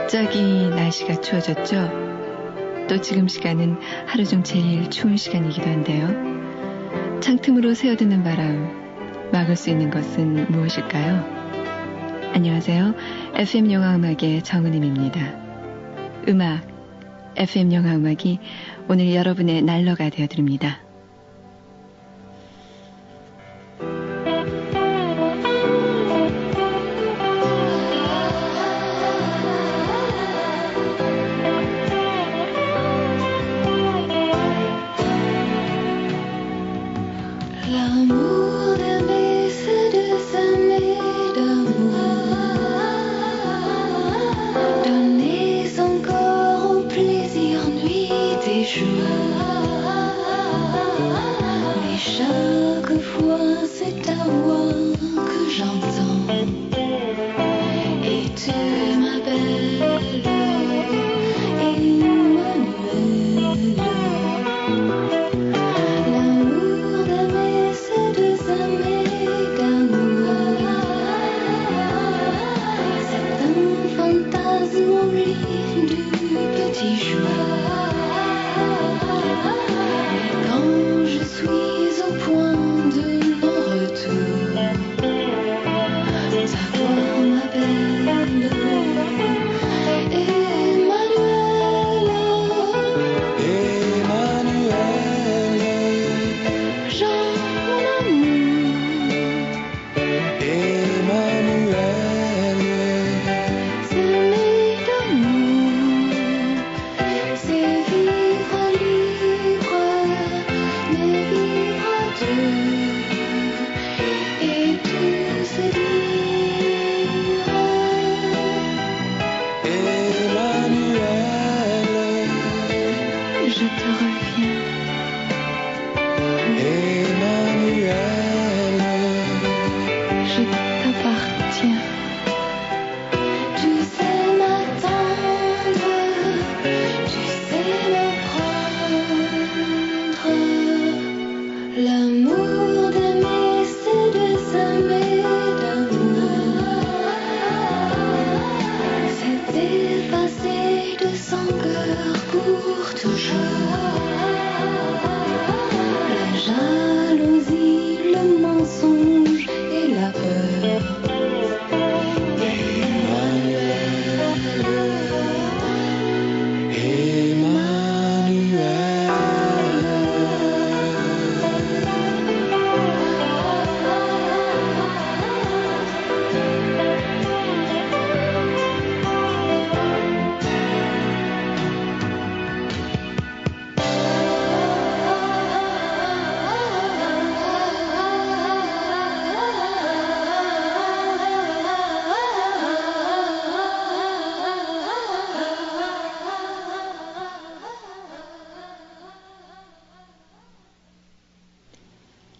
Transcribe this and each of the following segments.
갑자기 날씨가 추워졌죠? 또 지금 시간은 하루 중 제일 추운 시간이기도 한데요. 창틈으로 새어드는 바람, 막을 수 있는 것은 무엇일까요? 안녕하세요. FM 영화음악의 정은임입니다. 음악, FM 영화음악이 오늘 여러분의 난로가 되어드립니다.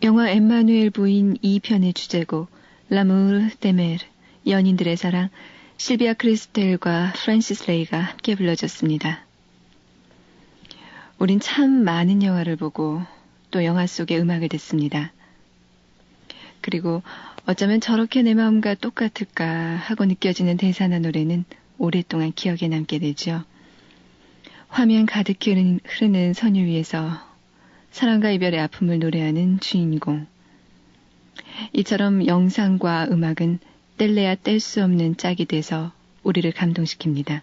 영화 엠마누엘 부인 2편의 주제곡 라무르 데메르, 연인들의 사랑, 실비아 크리스텔과 프란시스 레이가 함께 불러줬습니다. 우린 참 많은 영화를 보고 또 영화 속의 음악을 듣습니다. 그리고 어쩌면 저렇게 내 마음과 똑같을까 하고 느껴지는 대사나 노래는 오랫동안 기억에 남게 되죠. 화면 가득히 흐르는 선유 위에서 사랑과 이별의 아픔을 노래하는 주인공. 이처럼 영상과 음악은 뗄래야 뗄 수 없는 짝이 돼서 우리를 감동시킵니다.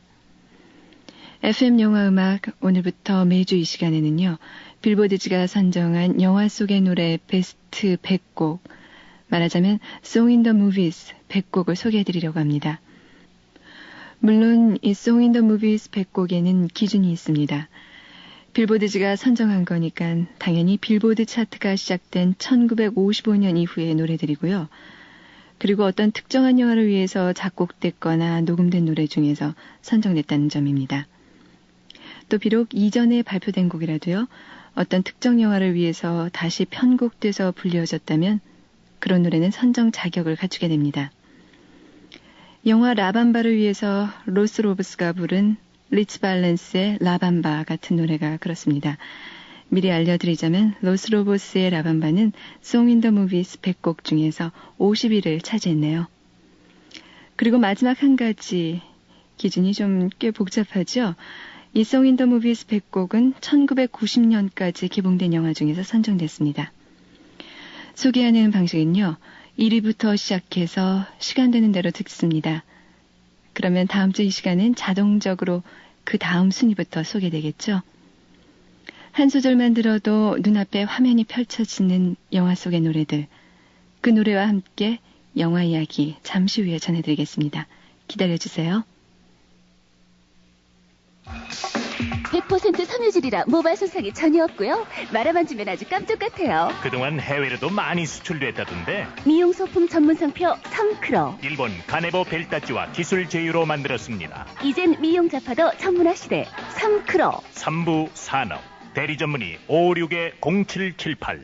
FM 영화음악 오늘부터 매주 이 시간에는요. 빌보드지가 선정한 영화 속의 노래 베스트 100곡, 말하자면 Song in the Movies 100곡을 소개해드리려고 합니다. 물론 이 Song in the Movies 100곡에는 기준이 있습니다. 빌보드지가 선정한 거니까 당연히 빌보드 차트가 시작된 1955년 이후의 노래들이고요. 그리고 어떤 특정한 영화를 위해서 작곡됐거나 녹음된 노래 중에서 선정됐다는 점입니다. 또 비록 이전에 발표된 곡이라도요. 어떤 특정 영화를 위해서 다시 편곡돼서 불려졌다면 그런 노래는 선정 자격을 갖추게 됩니다. 영화 라밤바를 위해서 로스 로브스가 부른 리츠 발렌스의 라밤바 같은 노래가 그렇습니다. 미리 알려드리자면 로스 로보스의 라밤바는 Song in the Movies 100곡 중에서 50위를 차지했네요. 그리고 마지막 한 가지, 기준이 좀 꽤 복잡하죠? 이 Song in the Movies 100곡은 1990년까지 개봉된 영화 중에서 선정됐습니다. 소개하는 방식은요. 1위부터 시작해서 시간 되는 대로 듣습니다. 그러면 다음 주 이 시간은 자동적으로 그 다음 순위부터 소개되겠죠? 한 소절만 들어도 눈앞에 화면이 펼쳐지는 영화 속의 노래들. 그 노래와 함께 영화 이야기 잠시 후에 전해드리겠습니다. 기다려주세요. 100% 섬유질이라 모발 손상이 전혀 없고요. 말아만 주면 아주 깜짝 같아요. 그동안 해외로도 많이 수출됐다던데 미용 소품 전문 상표 섬크로. 일본 가네보 벨타찌와 기술 제휴로 만들었습니다. 이젠 미용 잡화도 전문화시대 섬크로. 3부 산업 대리 전문의 556-0778.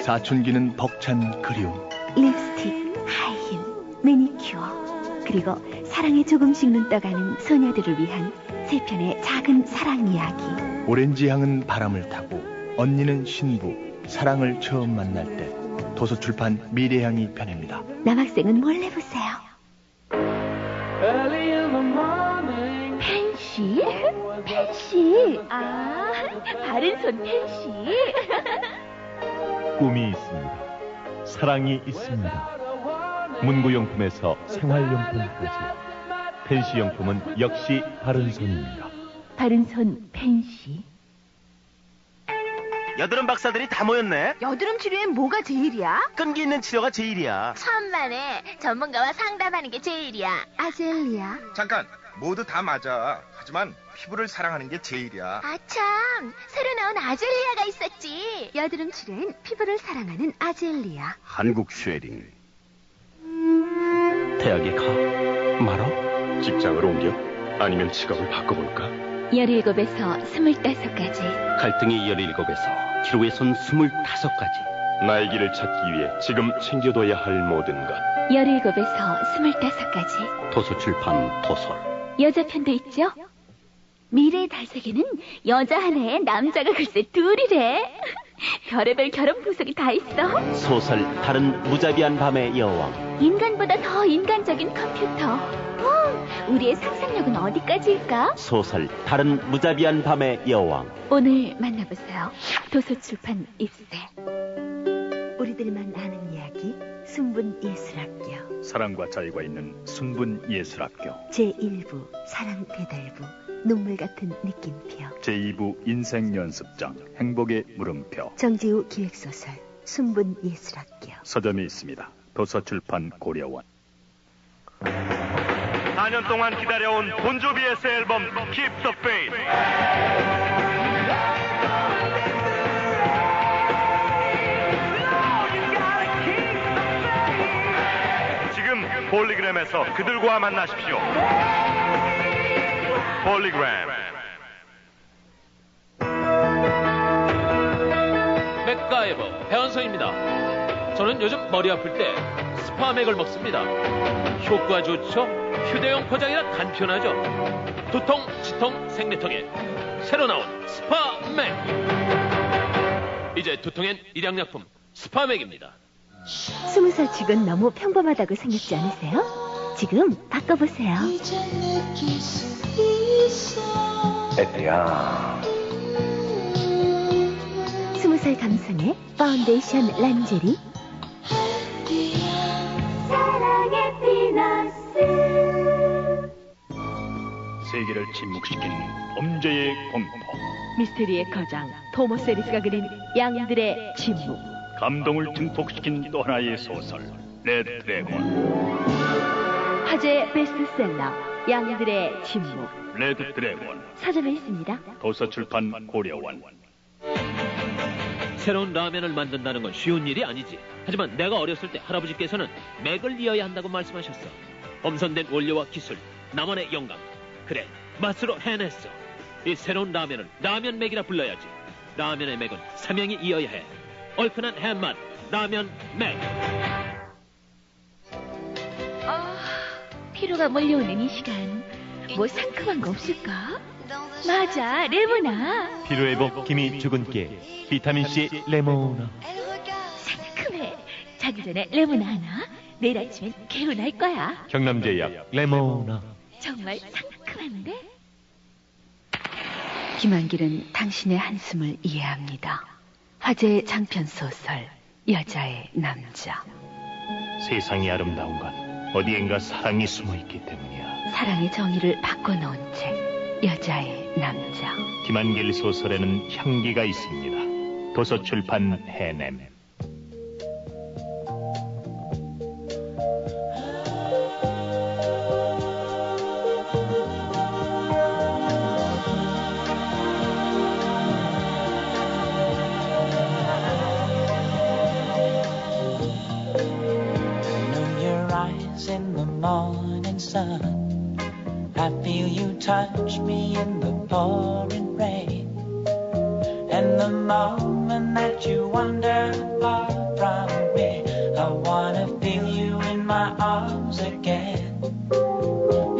사춘기는 벅찬 그리움. 립스틱, 하이힐, 매니큐어. 그리고 사랑에 조금씩 눈 떠가는 소녀들을 위한 세 편의 작은 사랑 이야기. 오렌지 향은 바람을 타고 언니는 신부, 사랑을 처음 만날 때. 도서출판 미래향이 편입니다. 남학생은 몰래 보세요. 펜시? 펜시. 아, 바른손 펜시. 꿈이 있습니다. 사랑이 있습니다. 문구용품에서 생활용품까지 펜시용품은 역시 바른손입니다. 바른손 펜시. 여드름 박사들이 다 모였네. 여드름 치료엔 뭐가 제일이야? 끈기 있는 치료가 제일이야. 천만에 전문가와 상담하는 게 제일이야. 아젤리아. 잠깐, 모두 다 맞아. 하지만 피부를 사랑하는 게 제일이야. 아참, 새로 나온 아젤리아가 있었지. 여드름 치료엔 피부를 사랑하는 아젤리아. 한국 쉐딩. 대학에 가? 말아? 직장을 옮겨? 아니면 직업을 바꿔볼까? 17에서 25까지. 갈등이 17에서 기로에선 25까지. 나의 길을 찾기 위해 지금 챙겨둬야 할 모든 것. 17에서 25까지. 도서출판 도설. 여자 편도 있죠? 미래의 달색에는 여자 하나에 남자가 글쎄 둘이래. 별의별 결혼 풍속이 다 있어. 소설 다른 무자비한 밤의 여왕. 인간보다 더 인간적인 컴퓨터. 우리의 상상력은 어디까지일까? 소설 다른 무자비한 밤의 여왕. 오늘 만나보세요. 도서출판 입세. 우리들만 아는 이야기 순분예술학교. 사랑과 자유가 있는 순분예술학교. 제1부 사랑배달부 눈물 같은 느낌표. 제2부 인생연습장 행복의 물음표. 정지우 기획소설 순분예술학교. 서점이 있습니다. 도서출판 고려원. 4년 동안 기다려온 본조비의 새 앨범 Keep the Faith. 지금 폴리그램에서 그들과 만나십시오. 폴리그램. 맥가이버 배원성입니다. 저는 요즘 머리 아플 때 스파맥을 먹습니다. 효과 좋죠? 휴대용 포장이라 간편하죠. 두통, 치통, 생리통에 새로 나온 스파맥. 이제 두통엔 일양약품 스파맥입니다. 20살 치곤 너무 평범하다고 생각지 않으세요? 지금 바꿔보세요. 에피야. 20살 감성의 파운데이션 란제리. 사랑의 피너스. 세계를 침묵시킨 범죄의 공포. 미스테리의 거장 토머스 에리스가 그린 양들의 침묵. 감동을 증폭시킨 또 하나의 소설 레드 드래곤. 화제 베스트셀러 양들의 침묵. 레드 드래곤. 서점에 있습니다. 도서출판 고려원. 새로운 라면을 만든다는 건 쉬운 일이 아니지. 하지만 내가 어렸을 때 할아버지께서는 맥을 이어야 한다고 말씀하셨어. 엄선된 원료와 기술, 나만의 영감. 그래, 맛으로 해냈어. 이 새로운 라면을 라면 맥이라 불러야지. 라면의 맥은 삼형이 이어야 해. 얼큰한 햄맛, 라면 맥. 피로가 몰려오는 이 시간, 뭐 상큼한 거 없을까? 맞아, 레모나. 피로회복 기미 주근깨 비타민C 레모나. 상큼해. 자기 전에 레모나 하나. 내일 아침엔 개운할 거야. 경남제약 레모나. 정말 상큼한데? 김한길은 당신의 한숨을 이해합니다. 화제의 장편 소설 여자의 남자. 세상이 아름다운 건 어디엔가 사랑이 숨어 있기 때문이야. 사랑의 정의를 바꿔놓은 책 여자의 남자. 김한길 소설에는 향기가 있습니다. 도서출판 해냄. I feel you touch me in the pouring rain. And the moment that you wander far from me, I wanna feel you in my arms again.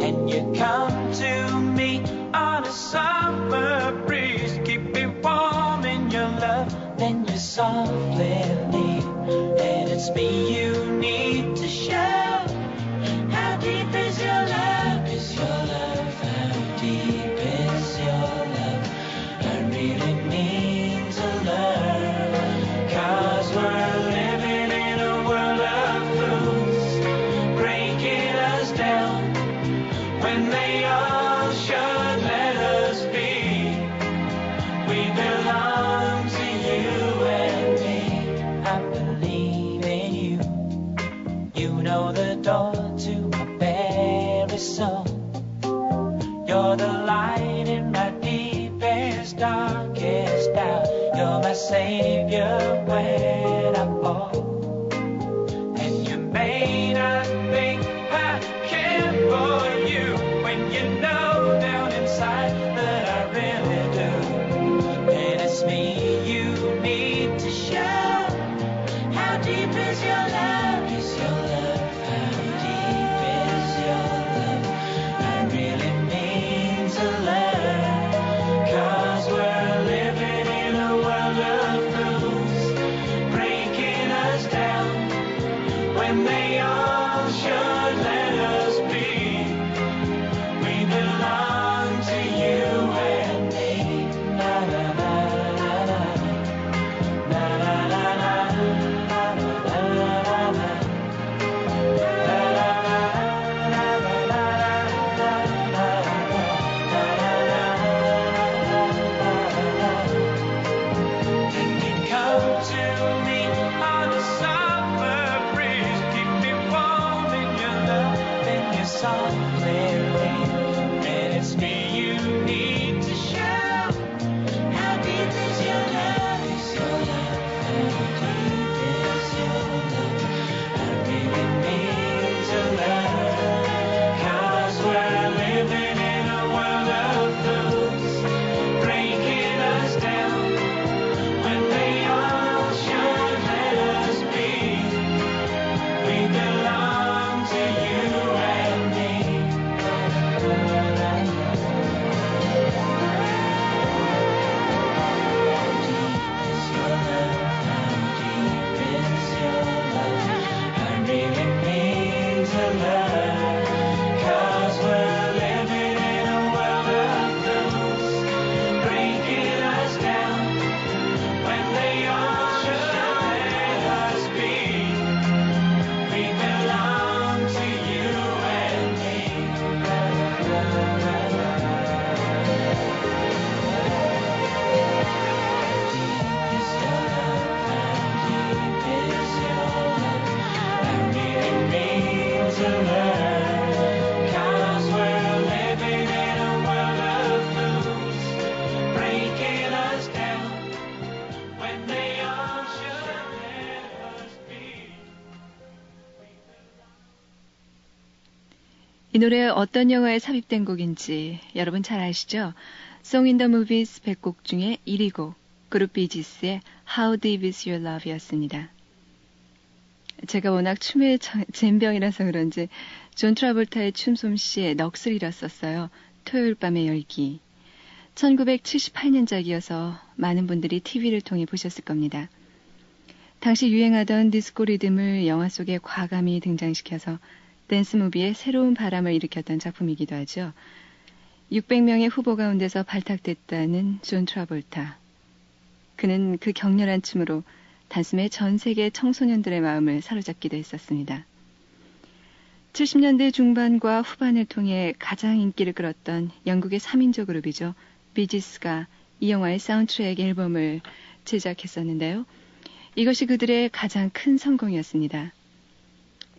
And you come to me on a summer breeze, keep me warm in your love, then you softly leave. And it's me you need to show. How deep is your love? Is your love? How deep is your love? I really need to learn. 'Cause we're living in a world of fools, breaking us down when they all should let us be. We belong to you and me. I believe in you. You know the door to my very soul. You're the light in my deepest, darkest doubt. You're my savior when I fall. And you may not think I care for you when you know down inside that I really do. And it's me you need to show. How deep is your love? Is your love? How deep is your love? I really need to learn. 'Cause we're living in a world of fools, breaking us down when they all should let us be. We belong to you and me. Na na na na na na na na na na na. 이 노래 어떤 영화에 삽입된 곡인지 여러분 잘 아시죠? Song in the Movies 100곡 중에 1위 곡, 그룹 비지스의 How Deep Is Your Love였습니다. 제가 워낙 춤에 젬병이라서 그런지 존 트라볼타의 춤솜씨에 넋을 잃었었어요. 토요일 밤의 열기. 1978년작이어서 많은 분들이 TV를 통해 보셨을 겁니다. 당시 유행하던 디스코 리듬을 영화 속에 과감히 등장시켜서 댄스 무비에 새로운 바람을 일으켰던 작품이기도 하죠. 600명의 후보 가운데서 발탁됐다는 존 트라볼타. 그는 그 격렬한 춤으로 단숨에 전 세계 청소년들의 마음을 사로잡기도 했었습니다. 70년대 중반과 후반을 통해 가장 인기를 끌었던 영국의 3인조 그룹이죠. 비지스가 이 영화의 사운드트랙 앨범을 제작했었는데요. 이것이 그들의 가장 큰 성공이었습니다.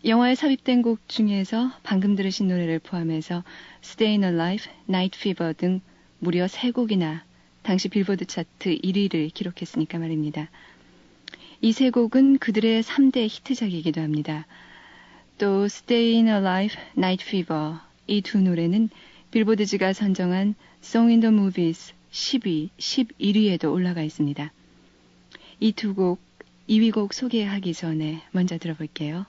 영화에 삽입된 곡 중에서 방금 들으신 노래를 포함해서 Stayin' Alive, Night Fever 등 무려 3곡이나 당시 빌보드 차트 1위를 기록했으니까 말입니다. 이 3곡은 그들의 3대 히트작이기도 합니다. 또 Stayin' Alive, Night Fever 이 두 노래는 빌보드지가 선정한 Song in the Movies 10위, 11위에도 올라가 있습니다. 이 두 곡 2위 곡 소개하기 전에 먼저 들어볼게요.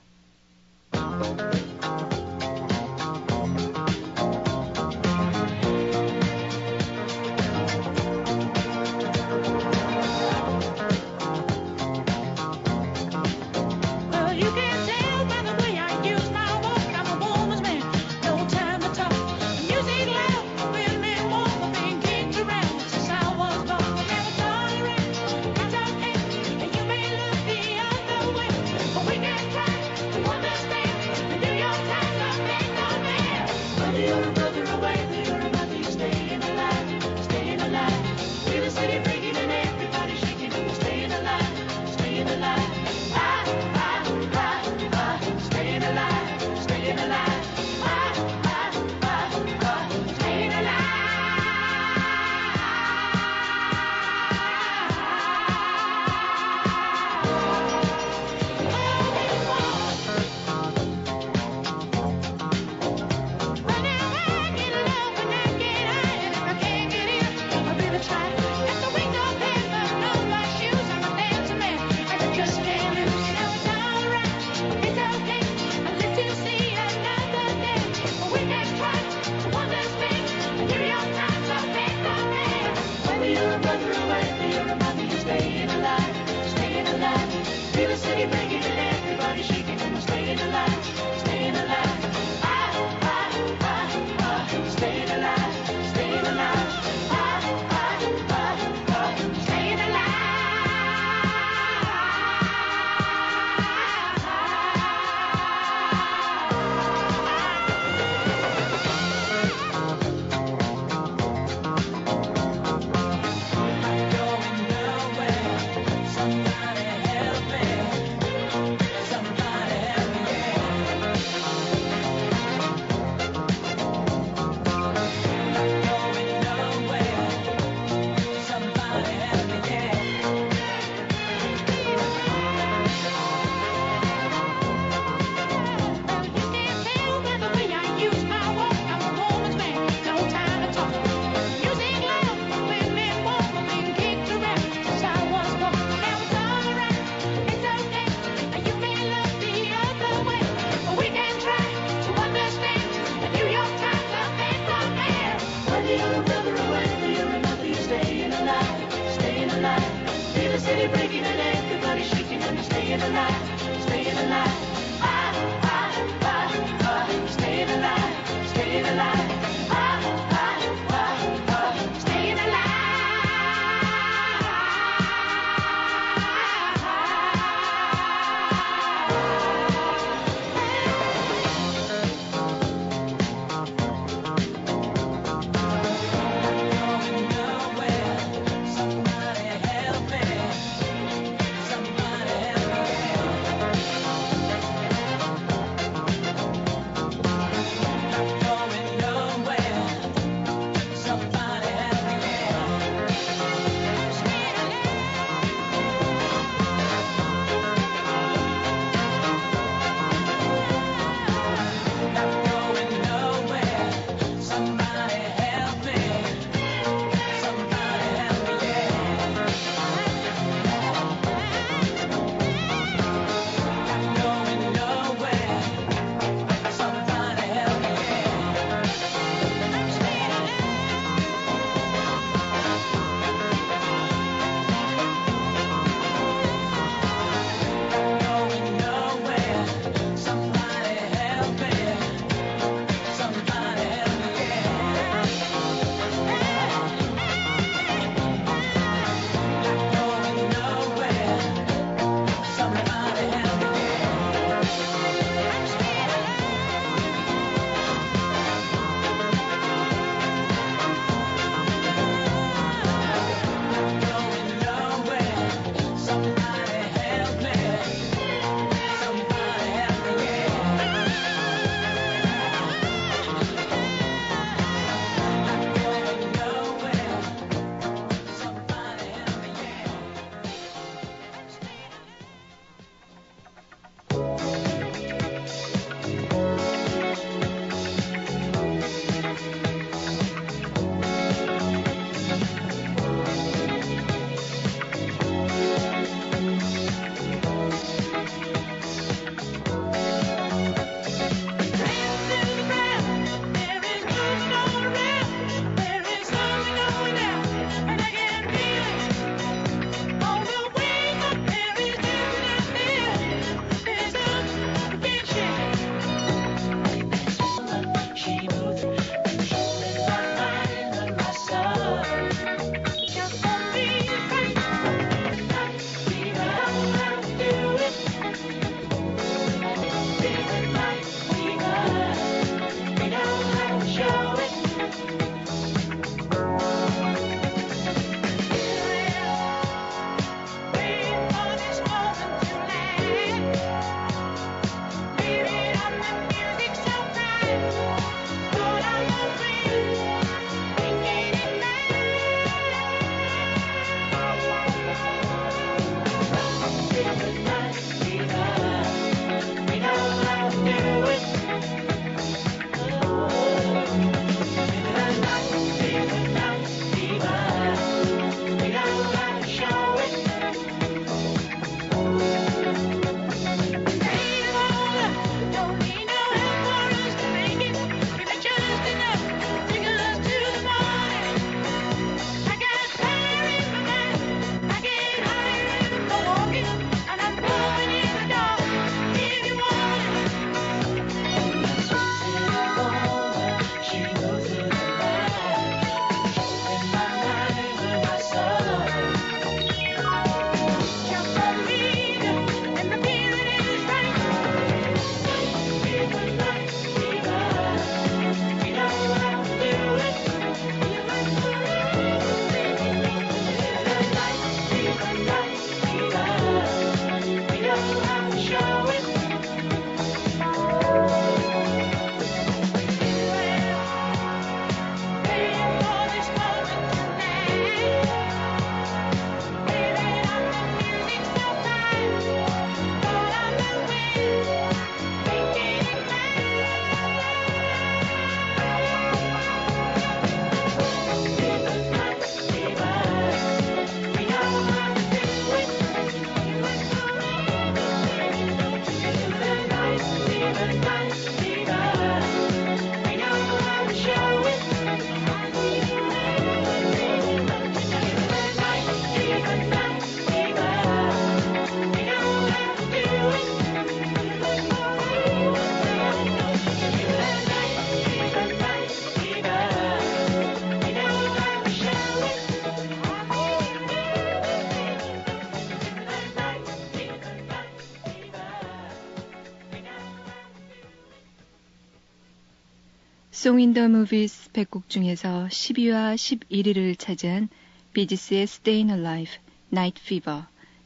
Song in the Movies 100곡 중에서 10위와 11위를 차지한 비지스의 Stayin' Alive, Night Fever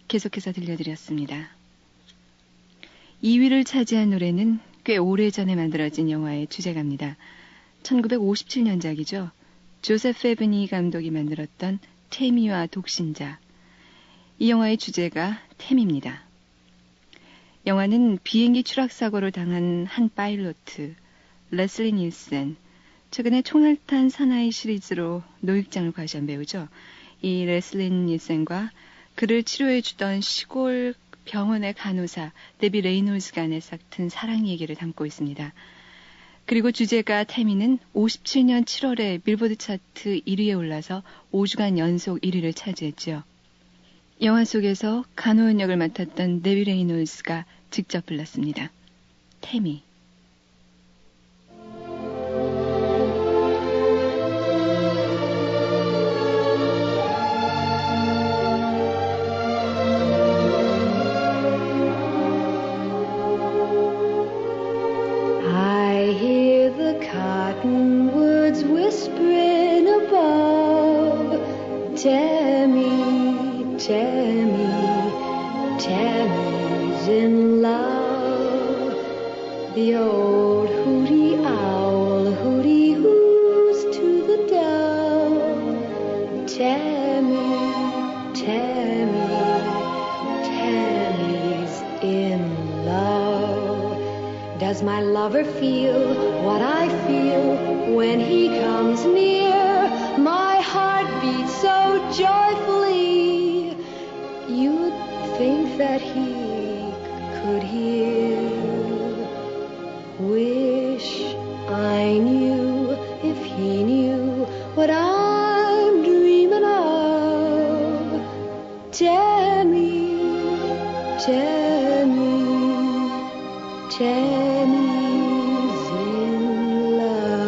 계속해서 들려드렸습니다. 2위를 차지한 노래는 꽤 오래전에 만들어진 영화의 주제가입니다. 1957년작이죠. 조셉 페브니 감독이 만들었던 태미와 독신자. 이 영화의 주제가 태미입니다. 영화는 비행기 추락사고를 당한 한 파일로트, 레슬리 닐슨, 최근에 총알탄 사나이 시리즈로 노익장을 과시한 배우죠. 이 레슬리 닐슨과 그를 치료해주던 시골 병원의 간호사 데비 레이놀즈 간의 싹튼 사랑 얘기를 담고 있습니다. 그리고 주제가 태미는 57년 7월에 빌보드 차트 1위에 올라서 5주간 연속 1위를 차지했죠. 영화 속에서 간호원 역을 맡았던 데비 레이놀즈가 직접 불렀습니다. 태미. Cottonwoods whispering above, Tammy, Tammy, Tammy's in love. The old hooty owl hooty hoos to the dove. Tammy, Tammy, Tammy's in love. Does my lover feel what I feel when he comes near? My heart beats so joyfully, you'd think that he could hear. Wish I knew if he knew what I'm dreaming of. Tammy, Tammy, Tammy's in love.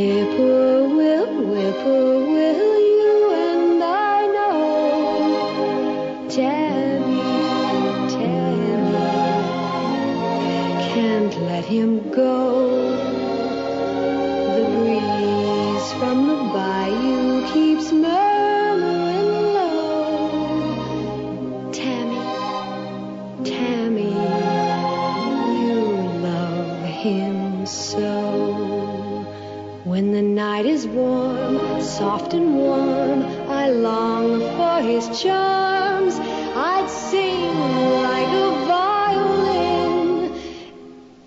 Whippoorwill, whippoorwill, you and I know. Tammy, Tammy, can't let him go. The breeze from the bayou keeps murmuring low. Tammy, Tammy, you love him so. When the night is warm, soft and warm, I long for his charms. I'd sing like a violin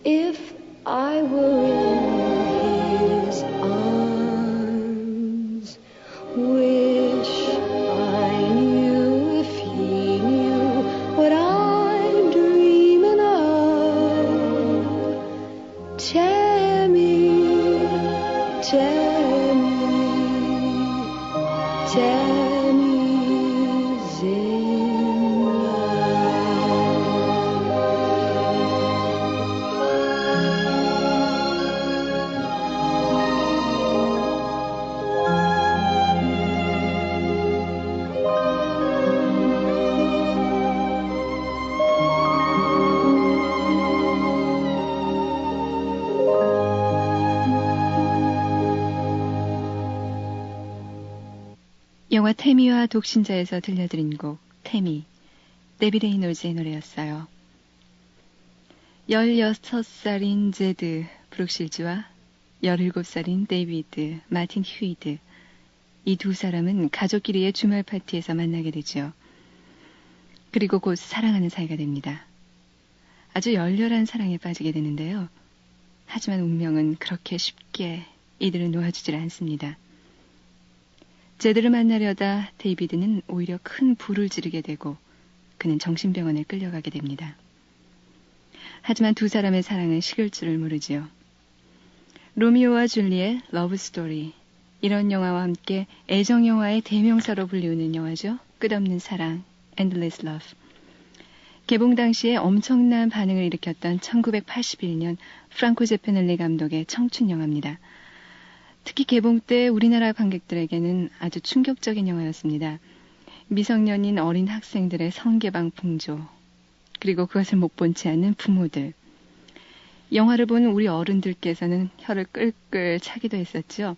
if I were in his arms. Wish I knew if he knew what I'm dreaming of. Tammy, Tammy, Tammy's in love. 영화 태미와 독신자에서 들려드린 곡 태미, 데비 레이놀즈의 노래였어요. 16살인 제드 브룩실즈와 17살인 데이비드 마틴 휴이드, 이 두 사람은 가족끼리의 주말 파티에서 만나게 되죠. 그리고 곧 사랑하는 사이가 됩니다. 아주 열렬한 사랑에 빠지게 되는데요. 하지만 운명은 그렇게 쉽게 이들을 놓아주질 않습니다. 제드를 만나려다 데이비드는 오히려 큰 불을 지르게 되고 그는 정신병원에 끌려가게 됩니다. 하지만 두 사람의 사랑은 식을 줄을 모르지요. 로미오와 줄리의 러브 스토리, 이런 영화와 함께 애정 영화의 대명사로 불리우는 영화죠. 끝없는 사랑, Endless Love. 개봉 당시에 엄청난 반응을 일으켰던 1981년 프랑코 제페넬리 감독의 청춘 영화입니다. 특히 개봉 때 우리나라 관객들에게는 아주 충격적인 영화였습니다. 미성년인 어린 학생들의 성개방 풍조, 그리고 그것을 못 본 채 하는 부모들. 영화를 본 우리 어른들께서는 혀를 끌끌 차기도 했었죠.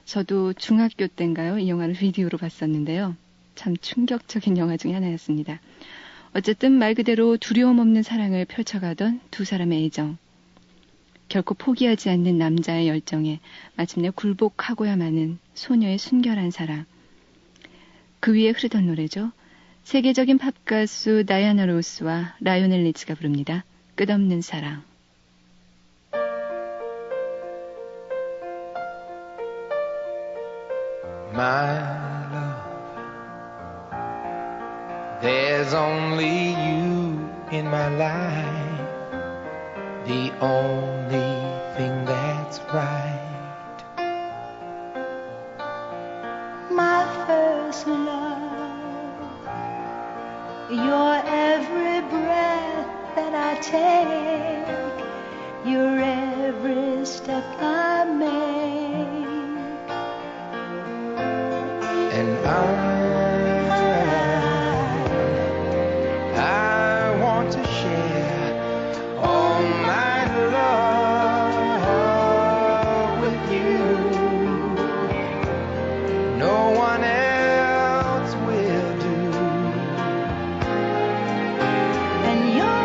저도 중학교 때인가요? 이 영화를 비디오로 봤었는데요. 참 충격적인 영화 중에 하나였습니다. 어쨌든 말 그대로 두려움 없는 사랑을 펼쳐가던 두 사람의 애정. 결코 포기하지 않는 남자의 열정에 마침내 굴복하고야 마는 소녀의 순결한 사랑. 그 위에 흐르던 노래죠. 세계적인 팝 가수 다이아나 로스와 라이오넬 리치가 부릅니다. 끝없는 사랑. My love, there's only you in my life, the only thing that's right. My first love, your every breath that I take, your every step I make. And I want to share all my love with you. No one else will do. And your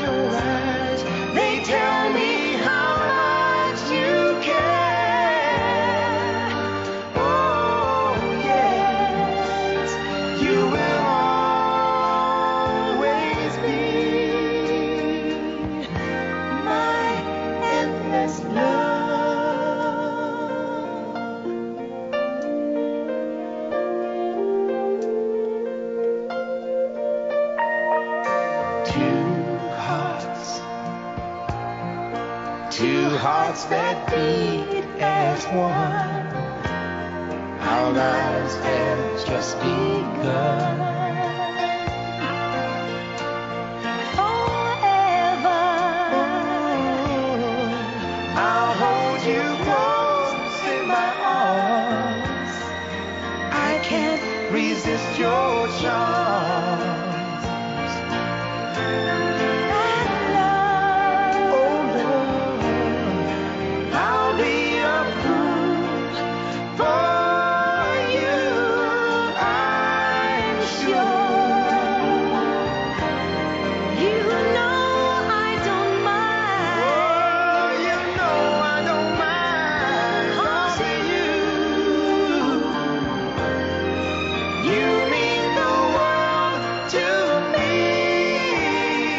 eyes, they tell me how much you care. Two hearts that beat as one. Our lives have just begun. Forever, I'll hold you close in my arms. I can't resist your charms. you mean the world to me.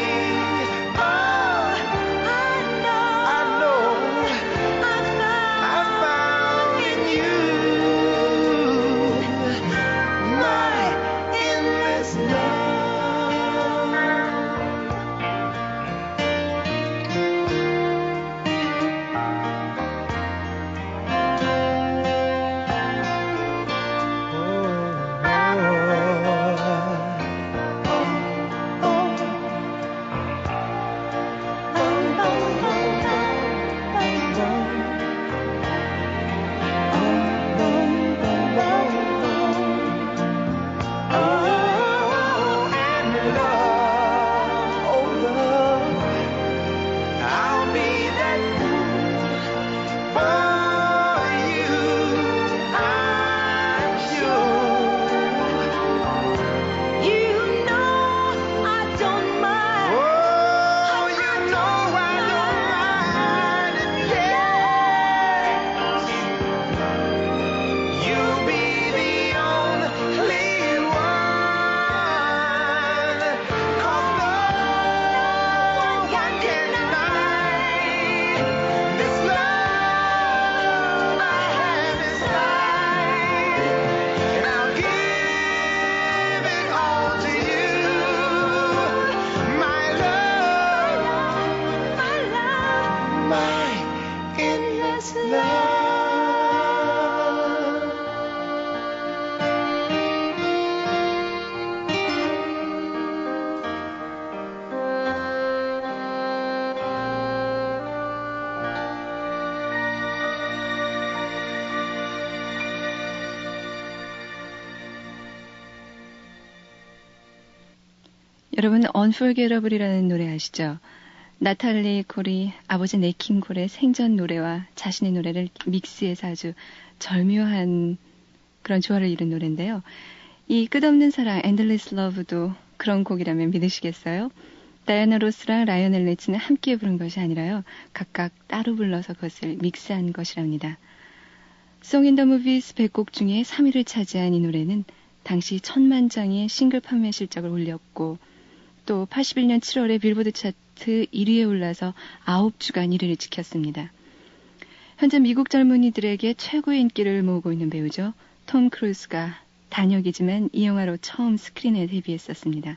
여러분 Unforgettable이라는 노래 아시죠? 나탈리 콜이 아버지 네킹 콜의 생전 노래와 자신의 노래를 믹스해서 아주 절묘한 그런 조화를 이룬 노래인데요. 이 끝없는 사랑 Endless Love도 그런 곡이라면 믿으시겠어요? 다이애나 로스랑 라이오넬 리치는 함께 부른 것이 아니라요. 각각 따로 불러서 그것을 믹스한 것이랍니다. Song in the Movies 100곡 중에 3위를 차지한 이 노래는 당시 1000만 장의 싱글 판매 실적을 올렸고 또 81년 7월에 빌보드 차트 1위에 올라서 9주간 1위를 지켰습니다. 현재 미국 젊은이들에게 최고의 인기를 모으고 있는 배우죠. 톰 크루즈가 단역이지만 이 영화로 처음 스크린에 데뷔했었습니다.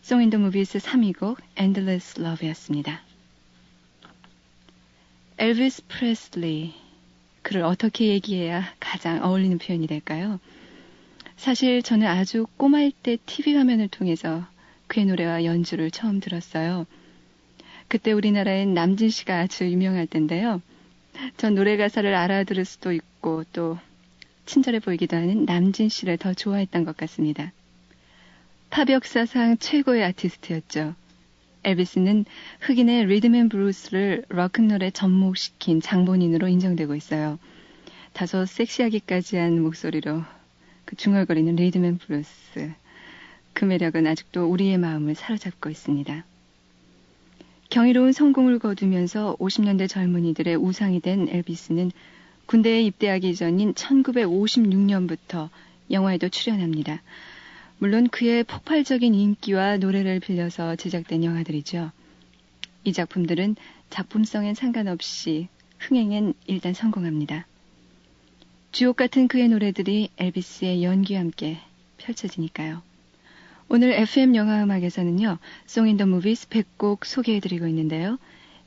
Song in the Movies 3위 곡 Endless Love였습니다. 엘비스 프레슬리, 그를 어떻게 얘기해야 가장 어울리는 표현이 될까요? 사실 저는 아주 꼬마일 때 TV 화면을 통해서 그의 노래와 연주를 처음 들었어요. 그때 우리나라엔 남진 씨가 아주 유명할 텐데요. 전 노래 가사를 알아들을 수도 있고 또 친절해 보이기도 하는 남진 씨를 더 좋아했던 것 같습니다. 팝 역사상 최고의 아티스트였죠. 엘비스는 흑인의 리듬 앤 블루스를 록앤롤에 접목시킨 장본인으로 인정되고 있어요. 다소 섹시하기까지 한 목소리로 그 중얼거리는 리듬 앤 블루스. 그 매력은 아직도 우리의 마음을 사로잡고 있습니다. 경이로운 성공을 거두면서 50년대 젊은이들의 우상이 된 엘비스는 군대에 입대하기 전인 1956년부터 영화에도 출연합니다. 물론 그의 폭발적인 인기와 노래를 빌려서 제작된 영화들이죠. 이 작품들은 작품성엔 상관없이 흥행엔 일단 성공합니다. 주옥 같은 그의 노래들이 엘비스의 연기와 함께 펼쳐지니까요. 오늘 FM 영화음악에서는요. Song in the Movies 100곡 소개해드리고 있는데요.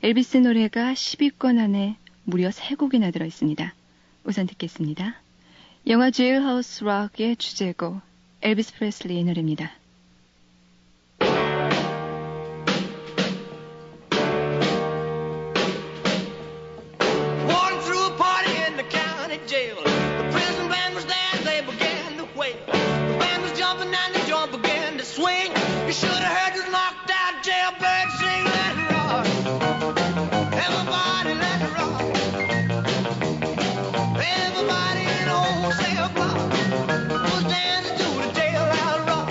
엘비스 노래가 10위권 안에 무려 3곡이나 들어있습니다. 우선 듣겠습니다. 영화 제일하우스 록의 주제곡 엘비스 프레슬리의 노래입니다. Walking through a party in the county jail. The prison band was there, they began to wail. The band was jumping and the joint began to swing. You should have heard this knocked out jailbird sing, let it rock. Everybody let it rock. Everybody in the whole cell block was dancing to the jailhouse rock.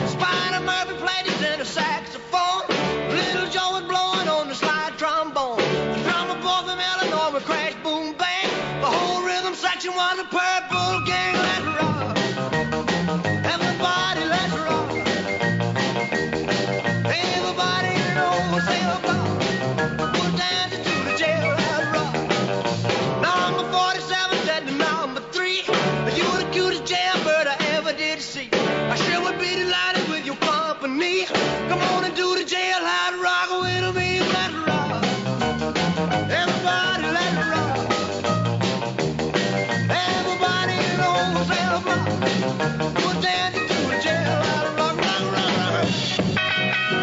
Spider Murphy played his tenor saxophone. Little Joe was blowing on the slide trombone. The drummer boy from Illinois would crash, boom, bang. The whole rhythm section was a purple gang. Let it rock. Everybody let it rock. Everybody in the whole cell block was dancing to the jailhouse rock. Number 47 said to number 3, you're the cutest jailbird I ever did see. I sure would be delighted with your company. Come on and do the jailhouse rock with me. Let it rock. Everybody let it rock. Everybody in the whole cell block was dancing to the jailhouse rock. Rock, rock, rock.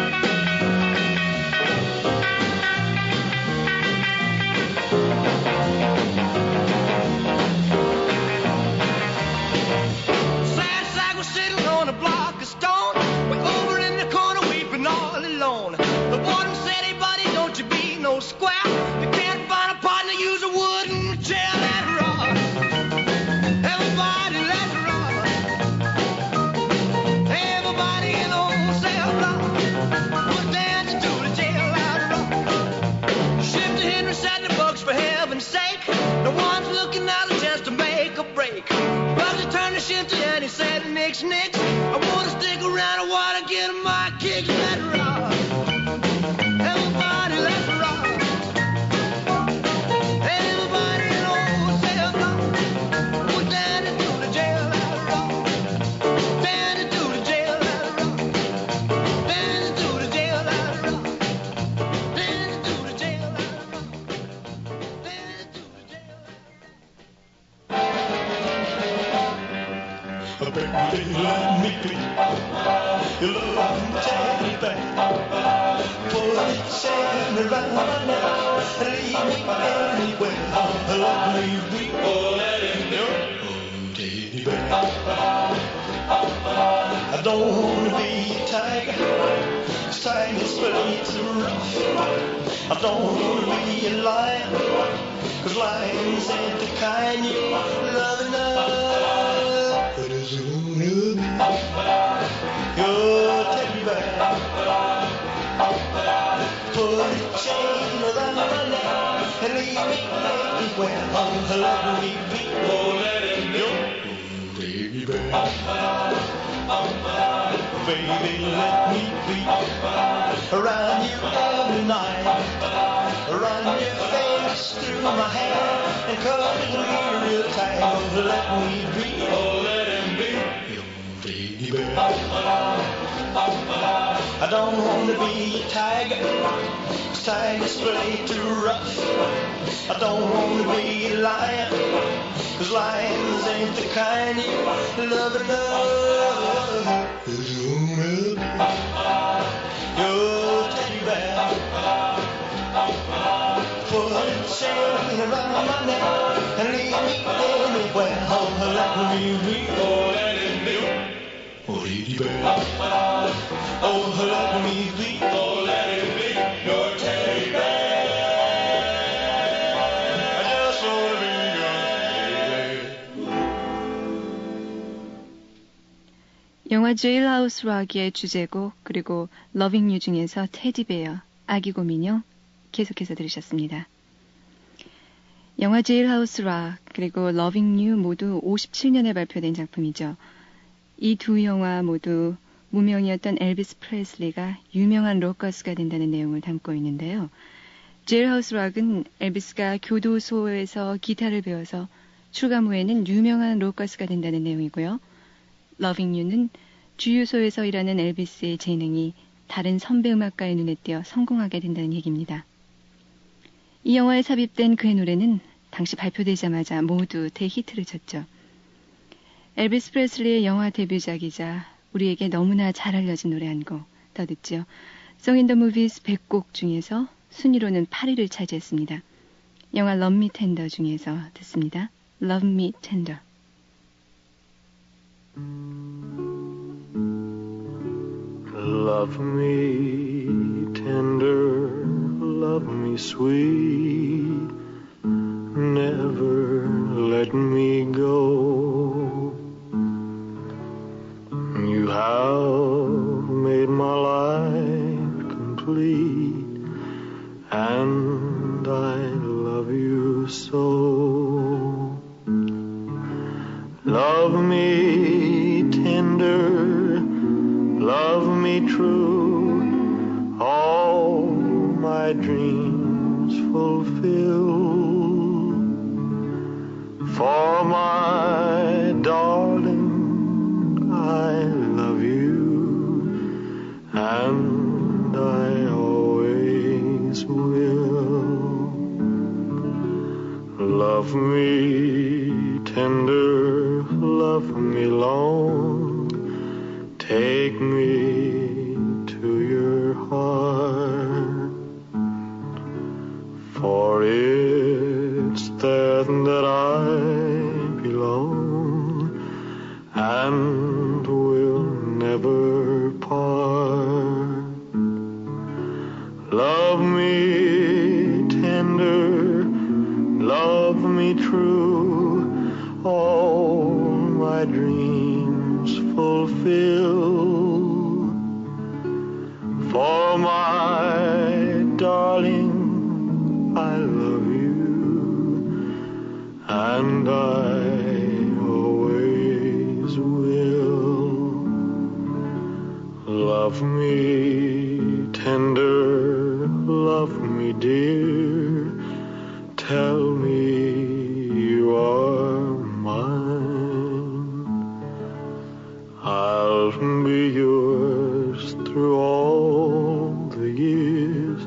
Sad sack was sitting on a block of stone, way over in the corner weeping all alone. The warden said, hey buddy, don't you be no square. You can't find a partner, use a wooden chair. Let it rock. Everybody let it rock. Everybody in the whole cell block was dancing to the jailhouse rock. Shifty Henry said the bugs for heaven's sake. No one's looking out a chance to make a break. Bugsy turned to Shifty and he said, nix, nix. I wanna stick around, I wanna get my kicks. Let it rock. Everybody let it rock. Everybody in the whole cell block was dancing to the jailhouse rock. Dancing to the jailhouse rock. Dancing to the jailhouse rock. Dancing to the jailhouse rock. Dancing to the jailhouse rock. Baby, let me be your little teddy bear. Put it shaking around my neck, leave me anywhere. Let me be, oh, let him know, teddy bear. I don't wanna be a tiger, 'cause tigers play too rough. I don't wanna be a lion, 'cause lions ain't the kind you love enough. But I just wanna be your teddy bear. Put a chain around my neck and leave me anywhere. Oh, let me be, oh, let him be your teddy bear. Baby, let me be around you every night. Run your face through my hair and cuddle me real tight. Oh, let me be, oh, let him be your teddy bear. I don't want to be a tiger, 'cause tigers play too rough. I don't want to be a lion, 'cause lions ain't the kind you love enough. I just wanna be your teddy bear. Put a chain around my neck and leave me anywhere. Oh, let me be, oh, let it be. Oh, teddy bear. Oh, let me be, oh, let it be your teddy bear. I just wanna be your teddy bear. 영화 제일하우스 락의 주제곡 그리고 러빙 유 중에서 테디베어, 아기곰 인형 계속해서 들으셨습니다. 영화 제일하우스 락 그리고 러빙 유 모두 57년에 발표된 작품이죠. 이 두 영화 모두 무명이었던 엘비스 프레슬리가 유명한 록 가수가 된다는 내용을 담고 있는데요. 제일하우스 락은 엘비스가 교도소에서 기타를 배워서 출감 후에는 유명한 록 가수가 된다는 내용이고요. 러빙 유는 주유소에서 일하는 엘비스의 재능이 다른 선배 음악가의 눈에 띄어 성공하게 된다는 얘기입니다. 이 영화에 삽입된 그의 노래는 당시 발표되자마자 모두 대히트를 쳤죠. 엘비스 프레슬리의 영화 데뷔작이자 우리에게 너무나 잘 알려진 노래 한 곡 더 듣죠. Song in the Movies 100곡 중에서 순위로는 8위를 차지했습니다. 영화 Love Me Tender 중에서 듣습니다. Love Me Tender. Love me tender, love me sweet, never let me go. You have made my life complete, and I love you so. Love me tender, love me true, all my dreams fulfill. For my darling, I love you, and I always will. Love me tender, love me long, take me to your heart, for it's there that I belong and will never part. Love me tender, love me true, all my dreams fulfill. For my darling, I love you, and I always will. Love me tender, love me dear, tell me you are mine. I'll be yours through all the years,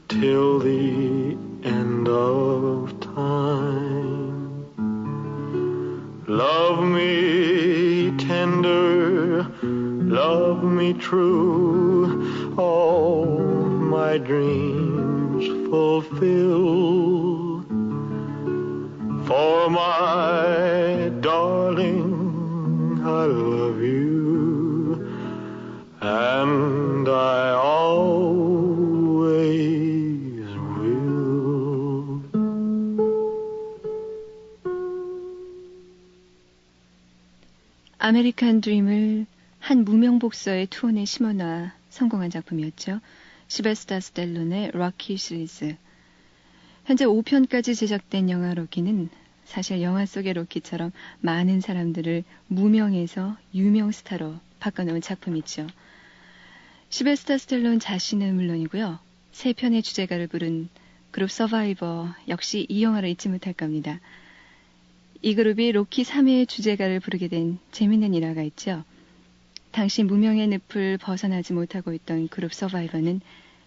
till the end of time. Love me tender, love me true, all my dreams fulfill. For my darling, I love you, 아메리칸 드림을 한 무명 복서의 투혼에 심어놔 성공한 작품이었죠. 시베스타 스텔론의 로키 시리즈. 현재 5편까지 제작된 영화 로키는 사실 영화 속의 로키처럼 많은 사람들을 무명에서 유명 스타로 바꿔놓은 작품이죠. 시베스타 스텔론 자신은 물론이고요. 3편의 주제가를 부른 그룹 서바이버 역시 이 영화를 잊지 못할 겁니다. 이 그룹이 로키 3회의 주제가를 부르게 된 재밌는 일화가 있죠. 당시 무명의 늪을 벗어나지 못하고 있던 그룹 서바이버는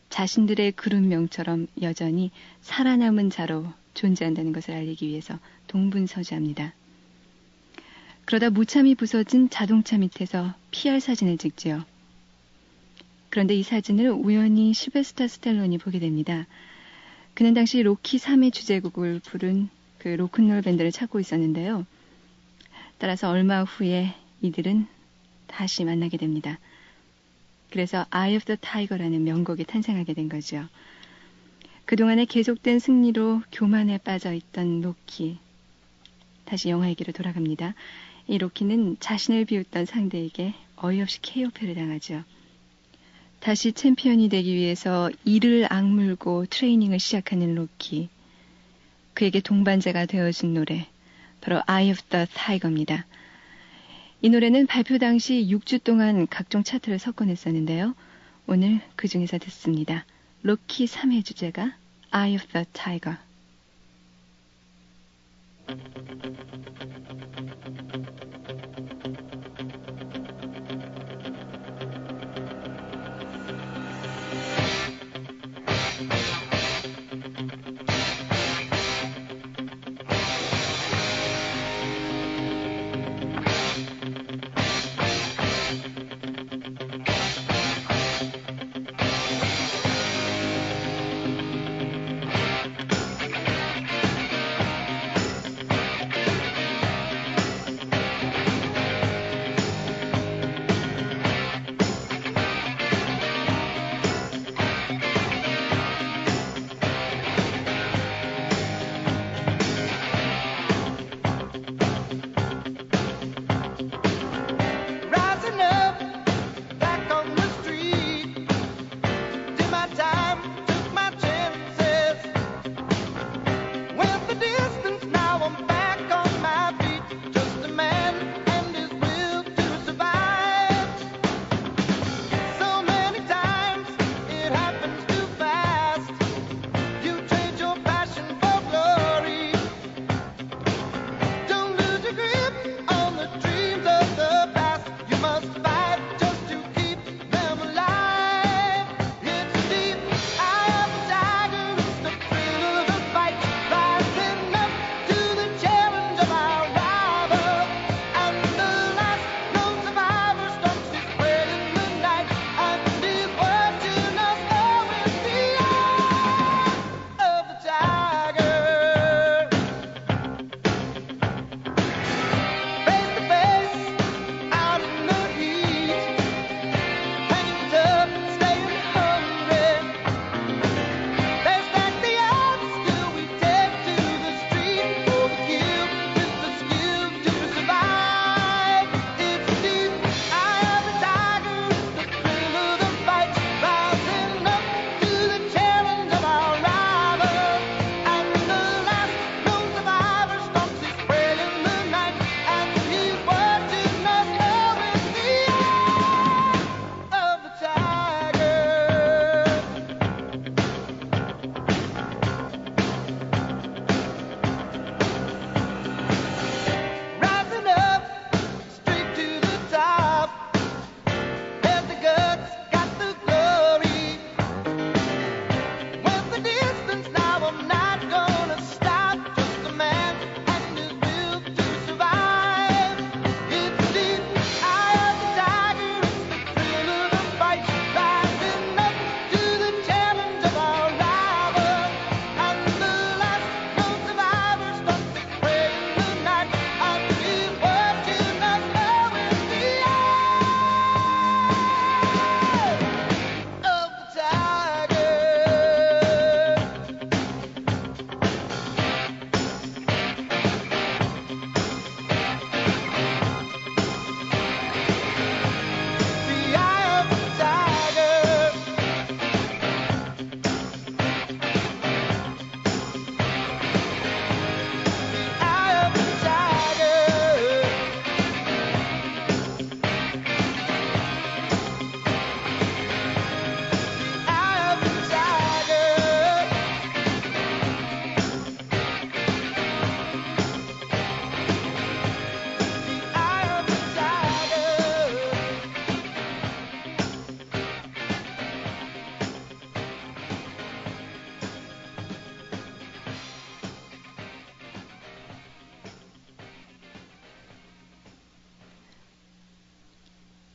자신들의 그룹명처럼 여전히 살아남은 자로 존재한다는 것을 알리기 위해서 동분서주합니다. 그러다 무참히 부서진 자동차 밑에서 PR 사진을 찍지요. 그런데 이 사진을 우연히 시베스타 스텔론이 보게 됩니다. 그는 당시 로키 3의 주제곡을 부른 그 로큰롤 밴드를 찾고 있었는데요. 따라서 얼마 후에 이들은 다시 만나게 됩니다. 그래서 Eye of the Tiger라는 명곡이 탄생하게 된 거죠. 그동안의 계속된 승리로 교만에 빠져있던 로키. 다시 영화에게로 돌아갑니다. 이 로키는 자신을 비웃던 상대에게 어이없이 KO패를 당하죠. 다시 챔피언이 되기 위해서 이를 악물고 트레이닝을 시작하는 로키. 그에게 동반자가 되어준 노래, 바로 Eye of the Tiger입니다. 이 노래는 발표 당시 6주 동안 각종 차트를 석권했었는데요. 오늘 그 중에서 듣습니다. 로키 3의 주제가 Eye of the Tiger.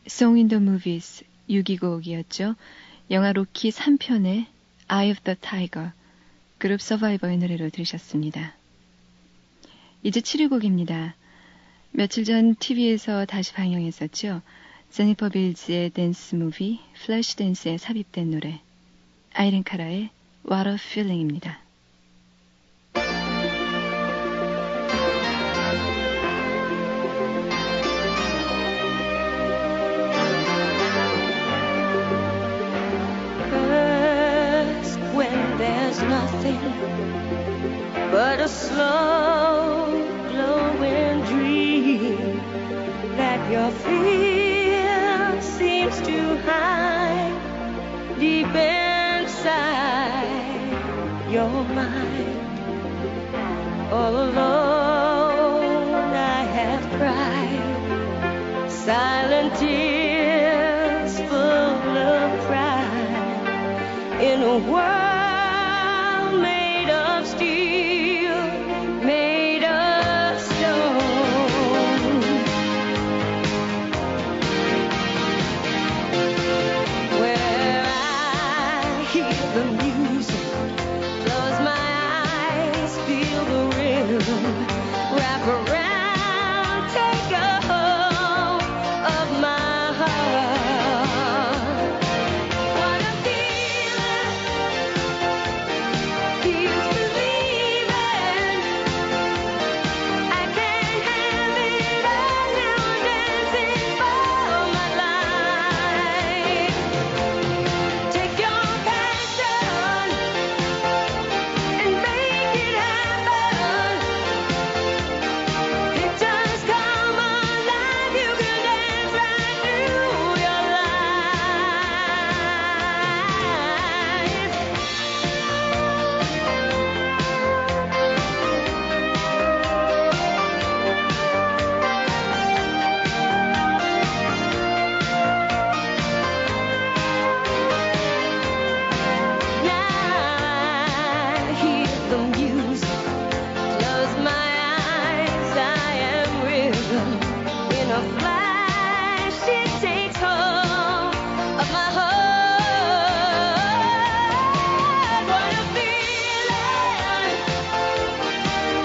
Song in the Movies 6위 곡이었죠. 영화 로키 3편의 Eye of the Tiger, 그룹 서바이버의 노래로 들으셨습니다. 이제 7위 곡입니다. 며칠 전 TV에서 다시 방영했었죠. 제니퍼 빌즈의 댄스 무비 플래시 댄스에 삽입된 노래 아이린 카라의 What a Feeling입니다. Ask when there's nothing but a slow glowing dream that your fear seems to hide deep inside your mind. All alone I have cried silent tears full of pride in a world made of steel, made of stone. Where I hear the music, close my eyes, feel the rhythm, wrap around, take a hold of my heart. What a feeling, feels believing. I can't have it all now, I'm dancing for my life. Take your passion and make it happen. Pictures come alive, you can dance right through your life. Now I hear the music, close my eyes, I am rhythm. In a flash it takes hold of my heart. What a feeling,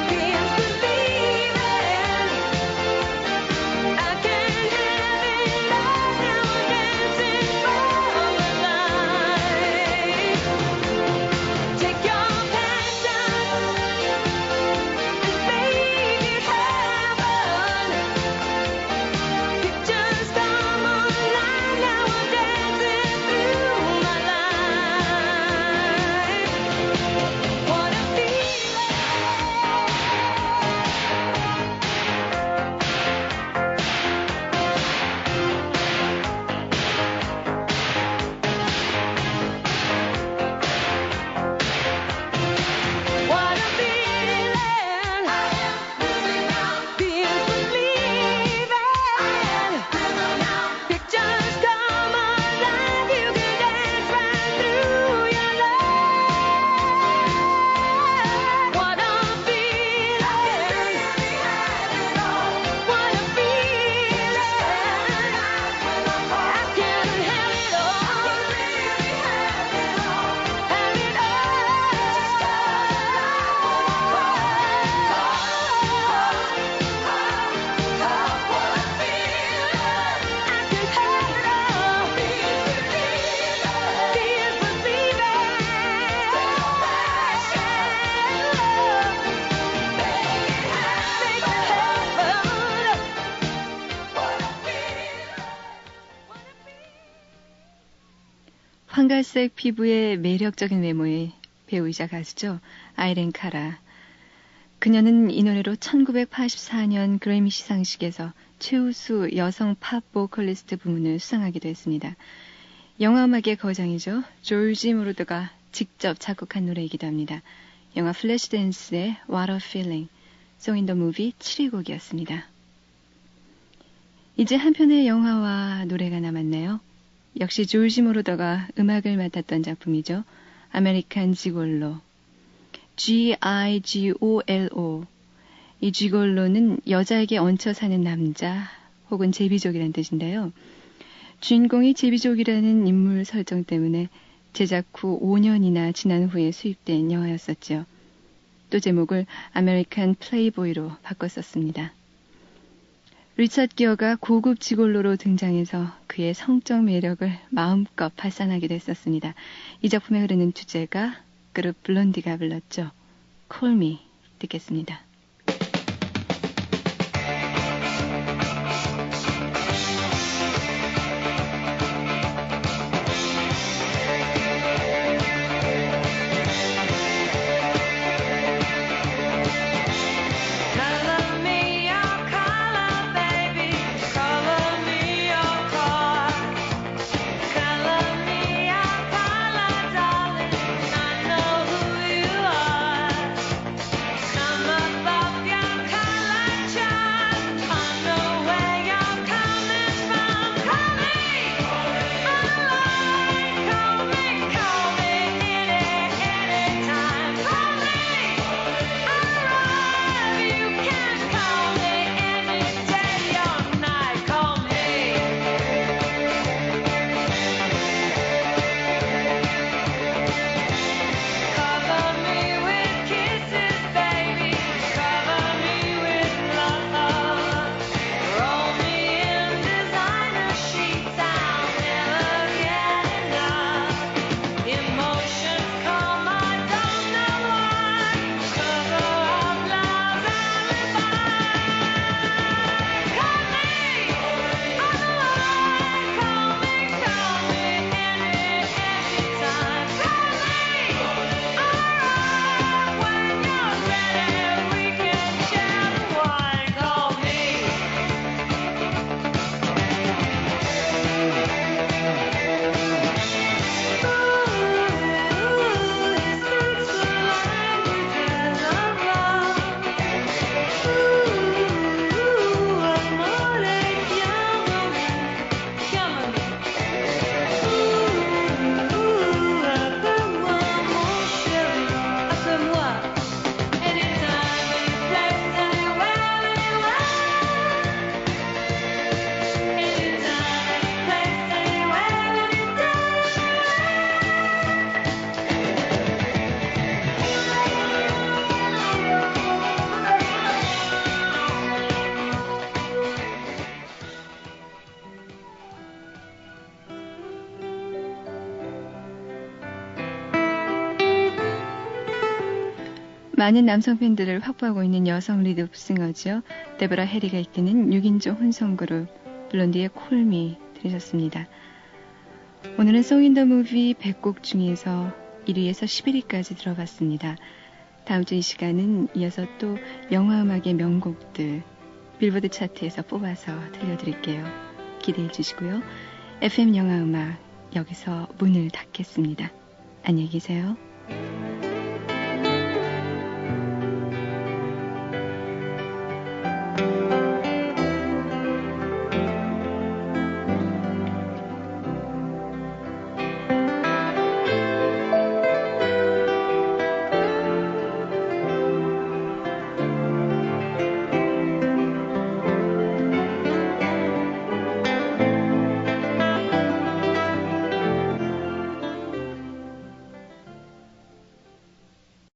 feels believing. I can't have it all now, I'm dancing for my life. Take your passion and make it happen. Pictures come alive, now I'm dancing through my life. What a feeling. What a feeling. Feels believing. Pictures come alive, you can dance right through your life. What a feeling. What a feeling. I can have it all. Have it 황갈색 피부의 매력적인 외모의 배우이자 가수죠. 아이린 카라. 그녀는 이 노래로 1984년 그래미 시상식에서 최우수 여성 팝 보컬리스트 부문을 수상하기도 했습니다. 영화음악의 거장이죠. 조지 모로드가 직접 작곡한 노래이기도 합니다. 영화 플래시 댄스의 What a Feeling, Song in the Movie 7위 곡이었습니다. 이제 한 편의 영화와 노래가 남았네요. 역시 조지 모로더가 음악을 맡았던 작품이죠. 아메리칸 지골로. G-I-G-O-L-O. 이 지골로는 여자에게 얹혀 사는 남자 혹은 제비족이란 뜻인데요. 주인공이 제비족이라는 인물 설정 때문에 제작 후 5년이나 지난 후에 수입된 영화였었죠. 또 제목을 아메리칸 플레이보이로 바꿨었습니다. 리처드 기어가 고급 지골로로 등장해서 그의 성적 매력을 마음껏 발산하게 됐었습니다. 이 작품에 흐르는 주제가 그룹 블론디가 불렀죠. Call Me 듣겠습니다. 많은 남성 팬들을 확보하고 있는 여성 리드싱어죠. 데보라 해리가 이끄는 6인조 혼성그룹 블론디의 Call Me 들으셨습니다. 오늘은 Song in the Movie 100곡 중에서 1위에서 11위까지 들어봤습니다. 다음 주 이 시간은 이어서 또 영화음악의 명곡들 빌보드 차트에서 뽑아서 들려드릴게요. 기대해 주시고요. FM 영화음악 여기서 문을 닫겠습니다. 안녕히 계세요.